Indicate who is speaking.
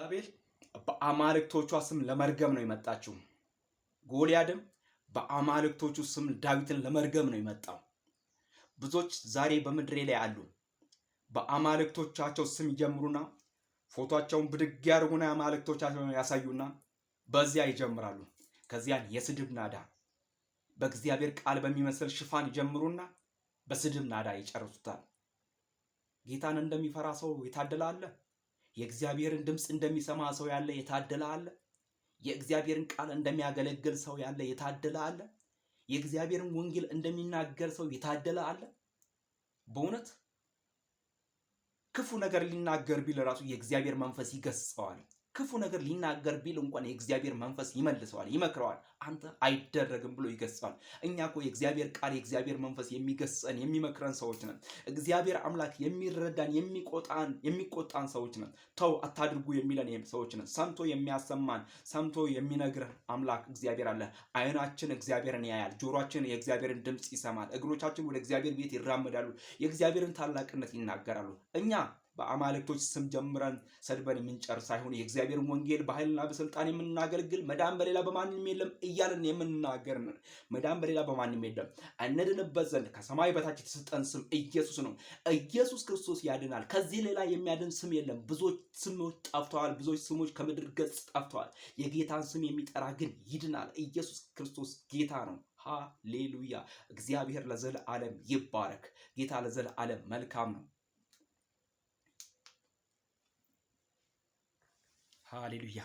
Speaker 1: አቤል በአማልክቶቿ ስም ለመርገም ነው የመጣችው። ጎልያድም በአማልክቶቹ ስም ዳዊትን ለመርገም ነው የመጣው። ብዙዎች ዛሬ በምድሬ ላይ አሉ። በአማልክቶቻቸው ስም ይጀምሩና ፎቶቸውን ብድግ ያርጉና አማልክቶቻቸውን ያሳዩና በዚያ ይጀምራሉ። ከዚያን የስድብ ናዳ በእግዚአብሔር ቃል በሚመስል ሽፋን ይጀምሩና በስድብ ናዳ ይጨርሱታል። ጌታን እንደሚፈራ ሰው የታደለ አለ? የእግዚአብሔርን ድምፅ እንደሚሰማ ሰው ያለ የታደለ አለ? የእግዚአብሔርን ቃል እንደሚያገለግል ሰው ያለ የታደለ አለ? የእግዚአብሔርን ወንጌል እንደሚናገር ሰው የታደለ አለ? በእውነት ክፉ ነገር ሊናገር ቢል ራሱ የእግዚአብሔር መንፈስ ይገስጸዋል። ክፉ ነገር ሊናገር ቢል እንኳን የእግዚአብሔር መንፈስ ይመልሰዋል፣ ይመክረዋል። አንተ አይደረግም ብሎ ይገስጸዋል። እኛ እኮ የእግዚአብሔር ቃል የእግዚአብሔር መንፈስ የሚገስጸን የሚመክረን ሰዎች ነን። እግዚአብሔር አምላክ የሚረዳን የሚቆጣን ሰዎች ነን። ተው አታድርጉ የሚለን ሰዎች ነን። ሰምቶ የሚያሰማን ሰምቶ የሚነግረን አምላክ እግዚአብሔር አለ። አይናችን እግዚአብሔርን ያያል፣ ጆሮአችን የእግዚአብሔርን ድምፅ ይሰማል፣ እግሮቻችን ወደ እግዚአብሔር ቤት ይራመዳሉ፣ የእግዚአብሔርን ታላቅነት ይናገራሉ። እኛ በአማልክቶች ስም ጀምረን ሰድበን የምንጨርስ ሳይሆን የእግዚአብሔርን ወንጌል በኃይልና በስልጣን የምናገለግል መዳን በሌላ በማንም የለም እያልን የምናገር ነን። መዳን በሌላ በማንም የለም። እንድንበት ዘንድ ከሰማይ በታች የተሰጠን ስም ኢየሱስ ነው። ኢየሱስ ክርስቶስ ያድናል። ከዚህ ሌላ የሚያድን ስም የለም። ብዙዎች ስሞች ጠፍተዋል። ብዙዎች ስሞች ከምድር ገጽ ጠፍተዋል። የጌታን ስም የሚጠራ ግን ይድናል። ኢየሱስ ክርስቶስ ጌታ ነው። ሃሌሉያ! እግዚአብሔር ለዘለዓለም ይባረክ። ጌታ ለዘለዓለም መልካም ነው። ሃሌሉያ!